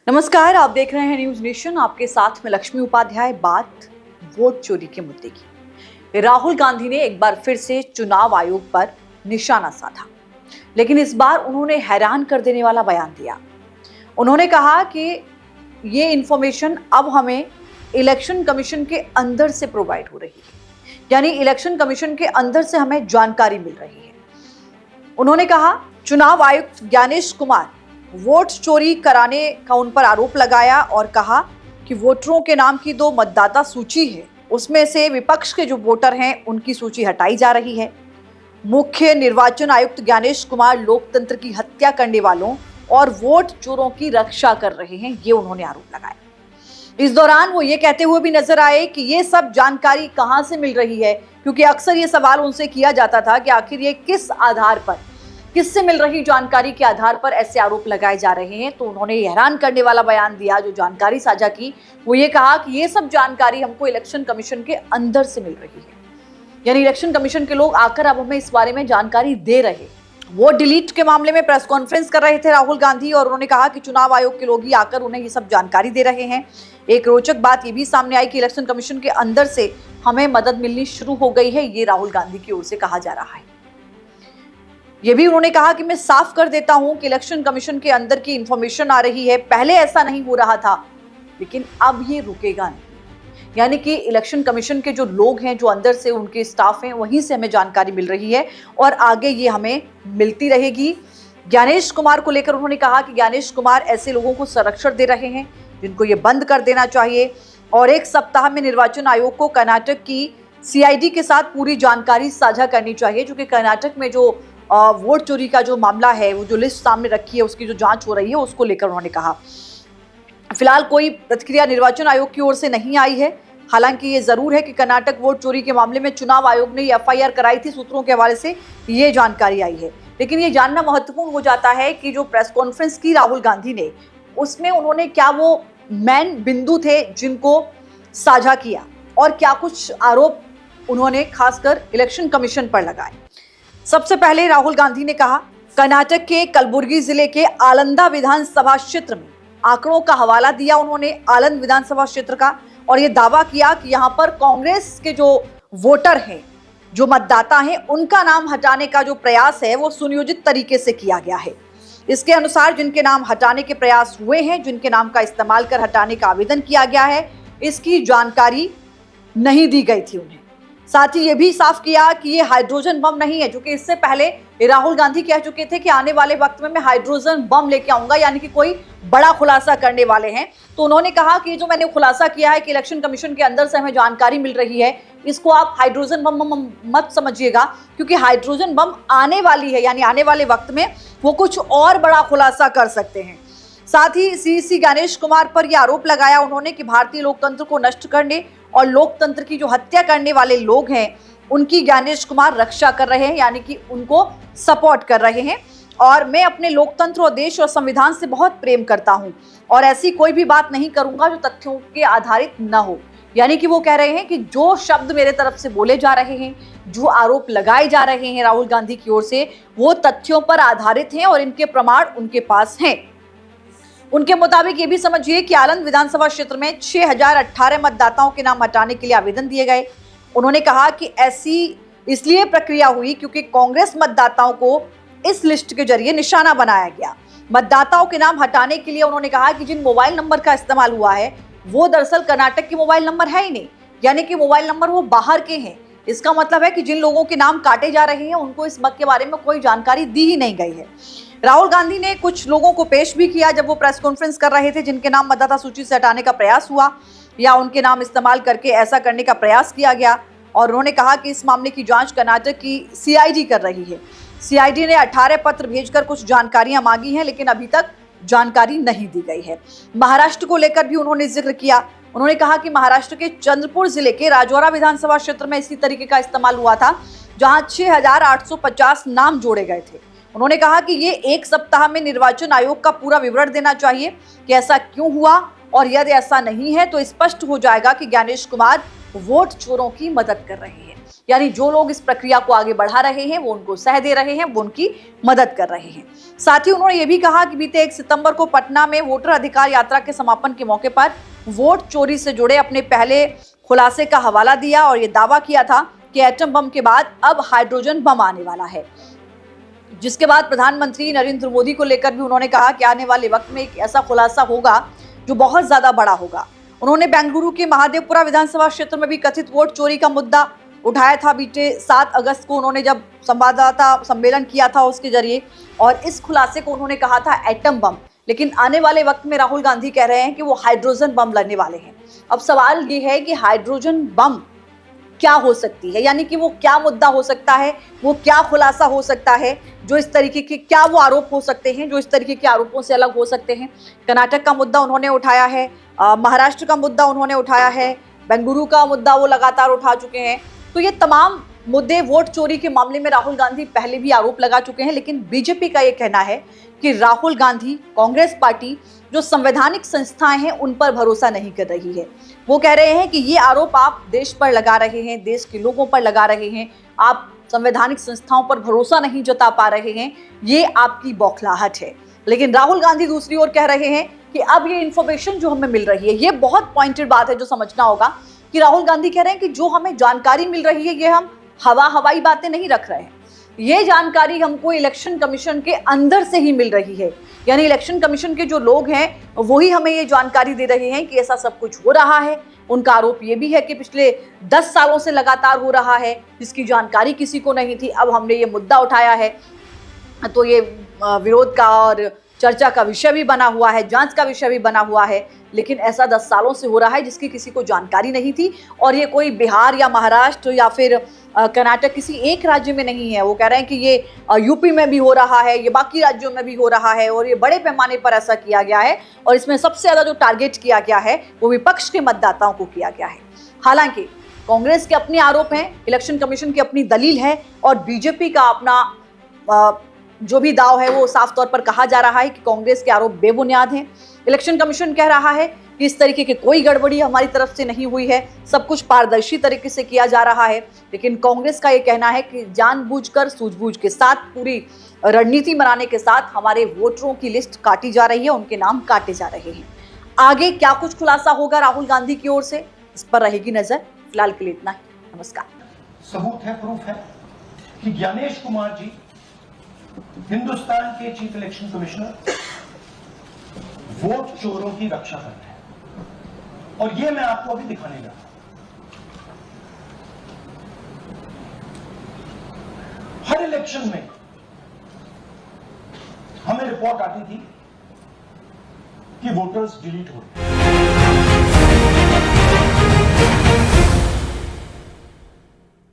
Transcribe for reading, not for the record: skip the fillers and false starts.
नमस्कार, आप देख रहे हैं न्यूज नेशन। आपके साथ में लक्ष्मी उपाध्याय। बात वोट चोरी के मुद्दे की। राहुल गांधी ने एक बार फिर से चुनाव आयोग पर निशाना साधा, लेकिन इस बार उन्होंने हैरान कर देने वाला बयान दिया। उन्होंने कहा कि ये इंफॉर्मेशन अब हमें इलेक्शन कमीशन के अंदर से प्रोवाइड हो रही है, यानी इलेक्शन कमीशन के अंदर से हमें जानकारी मिल रही है। उन्होंने कहा, चुनाव आयुक्त ज्ञानेश कुमार वोट चोरी कराने का उन पर आरोप लगाया और कहा कि वोटरों के नाम की 2 मतदाता सूची है, उसमें से विपक्ष के जो वोटर हैं उनकी सूची हटाई जा रही है। मुख्य निर्वाचन आयुक्त ज्ञानेश कुमार लोकतंत्र की हत्या करने वालों और वोट चोरों की रक्षा कर रहे हैं, ये उन्होंने आरोप लगाया। इस दौरान वो ये कहते हुए भी नजर आए कि ये सब जानकारी कहां से मिल रही है, क्योंकि अक्सर ये सवाल उनसे किया जाता था कि आखिर ये किस आधार पर, किससे मिल रही जानकारी के आधार पर ऐसे आरोप लगाए जा रहे हैं। तो उन्होंने हैरान करने वाला बयान दिया। जो जानकारी साझा की वो ये कहा कि ये सब जानकारी हमको इलेक्शन कमीशन के अंदर से मिल रही है, यानी इलेक्शन कमीशन के लोग आकर अब हमें इस बारे में जानकारी दे रहे। वोट डिलीट के मामले में प्रेस कॉन्फ्रेंस कर रहे थे राहुल गांधी और उन्होंने कहा कि चुनाव आयोग के लोग ही आकर उन्हें ये सब जानकारी दे रहे हैं। एक रोचक बात ये भी सामने आई कि इलेक्शन कमीशन के अंदर से हमें मदद मिलनी शुरू हो गई है, ये राहुल गांधी की ओर से कहा जा रहा है। ये भी उन्होंने कहा कि मैं साफ कर देता हूं कि इलेक्शन कमीशन के अंदर की इंफॉर्मेशन आ रही है, पहले ऐसा नहीं हो रहा था, लेकिन अब ये रुकेगा नहीं। यानी कि इलेक्शन कमीशन के जो लोग हैं, जो अंदर से उनके स्टाफ हैं, वहीं से हमें जानकारी मिल रही है और आगे ये हमें मिलती रहेगी। ज्ञानेश कुमार को लेकर उन्होंने कहा कि ज्ञानेश कुमार ऐसे लोगों को संरक्षण दे रहे हैं जिनको ये बंद कर देना चाहिए और 1 सप्ताह में निर्वाचन आयोग को कर्नाटक की सीआईडी के साथ पूरी जानकारी साझा करनी चाहिए, क्योंकि कर्नाटक में जो वोट चोरी का जो मामला है, वो जो लिस्ट सामने रखी है, उसकी जो जांच हो रही है, उसको लेकर उन्होंने कहा। फिलहाल कोई प्रतिक्रिया निर्वाचन आयोग की ओर से नहीं आई है। हालांकि ये जरूर है कि कर्नाटक वोट चोरी के मामले में चुनाव आयोग ने एफआईआर कराई थी, सूत्रों के हवाले से ये जानकारी आई है। लेकिन ये जानना महत्वपूर्ण हो जाता है कि जो प्रेस कॉन्फ्रेंस की राहुल गांधी ने, उसमें उन्होंने क्या वो मेन बिंदु थे जिनको साझा किया और क्या कुछ आरोप उन्होंने खासकर इलेक्शन कमीशन पर लगाए। सबसे पहले राहुल गांधी ने कहा, कर्नाटक के कलबुर्गी जिले के आलंदा विधानसभा क्षेत्र में आंकड़ों का हवाला दिया उन्होंने, आलंद विधानसभा क्षेत्र का, और यह दावा किया कि यहां पर कांग्रेस के जो वोटर हैं, जो मतदाता हैं, उनका नाम हटाने का जो प्रयास है वो सुनियोजित तरीके से किया गया है। इसके अनुसार जिनके नाम हटाने के प्रयास हुए हैं, जिनके नाम का इस्तेमाल कर हटाने का आवेदन किया गया है, इसकी जानकारी नहीं दी गई थी उन्हें। साथ ही ये भी साफ किया कि ये हाइड्रोजन बम नहीं है, जो कि इससे पहले राहुल गांधी कह चुके थे कि आने वाले वक्त में मैं हाइड्रोजन बम लेके आऊंगा, यानी कि कोई बड़ा खुलासा करने वाले हैं। तो उन्होंने कहा कि जो मैंने खुलासा किया है कि इलेक्शन कमीशन के अंदर से हमें जानकारी मिल रही है, इसको आप हाइड्रोजन बम मत समझिएगा, क्योंकि हाइड्रोजन बम आने वाली है, यानी आने वाले वक्त में वो कुछ और बड़ा खुलासा कर सकते हैं। साथ ही सीसी ज्ञानेश कुमार पर यह आरोप लगाया उन्होंने कि भारतीय लोकतंत्र को नष्ट करने और लोकतंत्र की जो हत्या करने वाले लोग हैं, उनकी ज्ञानेश कुमार रक्षा कर रहे हैं, यानी कि उनको सपोर्ट कर रहे हैं। और मैं अपने लोकतंत्र और देश और संविधान से बहुत प्रेम करता हूं और ऐसी कोई भी बात नहीं करूंगा जो तथ्यों के आधारित न हो। यानी कि वो कह रहे हैं कि जो शब्द मेरे तरफ से बोले जा रहे हैं, जो आरोप लगाए जा रहे हैं राहुल गांधी की ओर से, वो तथ्यों पर आधारित हैं और इनके प्रमाण उनके पास हैं। उनके मुताबिक ये भी समझिए कि आलंद विधानसभा क्षेत्र में 6018 मतदाताओं के नाम हटाने के लिए आवेदन दिए गए। उन्होंने कहा कि ऐसी इसलिए प्रक्रिया हुई क्योंकि कांग्रेस मतदाताओं को इस लिस्ट के जरिए निशाना बनाया गया। मतदाताओं के नाम हटाने के लिए उन्होंने कहा कि जिन मोबाइल नंबर का इस्तेमाल हुआ है, वो दरअसल कर्नाटक के मोबाइल नंबर है ही नहीं, यानी कि मोबाइल नंबर वो बाहर के हैं। इसका मतलब है कि जिन लोगों के नाम काटे जा रहे हैं, उनको इस बात के बारे में कोई जानकारी दी ही नहीं गई है। राहुल गांधी ने कुछ लोगों को पेश भी किया जब वो प्रेस कॉन्फ्रेंस कर रहे थे, जिनके नाम मतदाता सूची से हटाने का प्रयास हुआ या उनके नाम इस्तेमाल करके ऐसा करने का प्रयास किया गया। और उन्होंने कहा कि इस मामले की जांच कर्नाटक की सीआईडी कर रही है। सीआईडी ने 18 पत्र भेजकर कुछ जानकारियां मांगी हैं, लेकिन अभी तक जानकारी नहीं दी गई है। महाराष्ट्र को लेकर भी उन्होंने जिक्र किया। उन्होंने कहा कि महाराष्ट्र के चंद्रपुर जिले के राजौरा विधानसभा क्षेत्र में इसी तरीके का इस्तेमाल हुआ था, जहां 6850 नाम जोड़े गए थे। उन्होंने कहा कि ये 1 सप्ताह में निर्वाचन आयोग का पूरा विवरण देना चाहिए कि ऐसा क्यों हुआ, और यदि ऐसा नहीं है तो स्पष्ट हो जाएगा कि ज्ञानेश कुमार वोट चोरों की मदद कर रहे हैं। यानी जो लोग इस प्रक्रिया को आगे बढ़ा रहे हैं वो उनको सह दे रहे हैं, वो उनकी मदद कर रहे हैं। साथ ही उन्होंने ये भी कहा कि बीते 1 सितंबर को पटना में वोटर अधिकार यात्रा के समापन के मौके पर वोट चोरी से जुड़े अपने पहले खुलासे का हवाला दिया और ये दावा किया था कि एटम बम के बाद अब हाइड्रोजन बम आने वाला है। जिसके बाद प्रधानमंत्री नरेंद्र मोदी को लेकर भी उन्होंने कहा कि आने वाले वक्त में एक ऐसा खुलासा होगा जो बहुत ज्यादा बड़ा होगा। उन्होंने बेंगलुरु के महादेवपुरा विधानसभा क्षेत्र में भी कथित वोट चोरी का मुद्दा उठाया था। बीते 7 अगस्त को उन्होंने जब संवाददाता सम्मेलन किया था उसके जरिए, और इस खुलासे को उन्होंने कहा था एटम बम, लेकिन आने वाले वक्त में राहुल गांधी कह रहे हैं कि वो हाइड्रोजन बम लाने वाले हैं। अब सवाल ये है कि हाइड्रोजन बम क्या हो सकती है, यानी कि वो क्या मुद्दा हो सकता है, वो क्या खुलासा हो सकता है जो इस तरीके के, क्या वो आरोप हो सकते हैं जो इस तरीके के आरोपों से अलग हो सकते हैं। कर्नाटक का मुद्दा उन्होंने उठाया है, महाराष्ट्र का मुद्दा उन्होंने उठाया है, बेंगलुरु का मुद्दा वो लगातार उठा चुके हैं। तो ये तमाम मुद्दे वोट चोरी के मामले में राहुल गांधी पहले भी आरोप लगा चुके हैं, लेकिन बीजेपी का ये कहना है कि राहुल गांधी, कांग्रेस पार्टी जो संवैधानिक संस्थाएं हैं उन पर भरोसा नहीं कर रही है। वो कह रहे हैं कि ये आरोप आप देश पर लगा रहे हैं, देश के लोगों पर लगा रहे हैं, आप संवैधानिक संस्थाओं पर भरोसा नहीं जता पा रहे हैं, ये आपकी बौखलाहट है। लेकिन राहुल गांधी दूसरी ओर कह रहे हैं कि अब ये इंफॉर्मेशन जो हमें मिल रही है, ये बहुत पॉइंटेड बात है जो समझना होगा कि राहुल गांधी कह रहे हैं कि जो हमें जानकारी मिल रही है ये हम हवाई बातें नहीं रख रहे हैं, ये जानकारी हमको इलेक्शन कमीशन के अंदर से ही मिल रही है। यानी इलेक्शन कमीशन के जो लोग हैं वही हमें ये जानकारी दे रहे हैं कि ऐसा सब कुछ हो रहा है। उनका आरोप ये भी है कि पिछले 10 सालों से लगातार हो रहा है, जिसकी जानकारी किसी को नहीं थी। अब हमने ये मुद्दा उठाया है तो ये विरोध का और चर्चा का विषय भी बना हुआ है, जांच का विषय भी बना हुआ है, लेकिन ऐसा 10 सालों से हो रहा है जिसकी किसी को जानकारी नहीं थी। और ये कोई बिहार या महाराष्ट्र या फिर कर्नाटक किसी एक राज्य में नहीं है। वो कह रहे हैं कि ये यूपी में भी हो रहा है, ये बाकी राज्यों में भी हो रहा है और ये बड़े पैमाने पर ऐसा किया गया है। और इसमें सबसे ज़्यादा जो टारगेट किया गया है वो विपक्ष के मतदाताओं को किया गया है। हालांकि कांग्रेस के अपने आरोप हैं, इलेक्शन कमीशन की अपनी दलील है और बीजेपी का अपना जो भी दाव है वो साफ तौर पर कहा जा रहा है कि कांग्रेस के आरोप बेबुनियाद हैं। इलेक्शन कमीशन कह रहा है कि इस तरीके की कोई गड़बड़ी हमारी तरफ से नहीं हुई है, सब कुछ पारदर्शी तरीके से किया जा रहा है। लेकिन कांग्रेस का ये कहना है कि जानबूझकर, सूझबूझ के साथ, पूरी रणनीति बनाने के साथ हमारे वोटरों की लिस्ट काटी जा रही है, उनके नाम काटे जा रहे हैं। आगे क्या कुछ खुलासा होगा राहुल गांधी की ओर से, इस पर रहेगी नजर। फिलहाल के लिए इतना ही, नमस्कार। सबूत है, प्रूफ है कि ज्ञानेश कुमार जी हिंदुस्तान के चीफ इलेक्शन कमिश्नर वोट चोरों की रक्षा कर रहे हैं और यह मैं आपको अभी दिखाने जा रहा हूं। हर इलेक्शन में हमें रिपोर्ट आती थी कि वोटर्स डिलीट हो रहे हैं।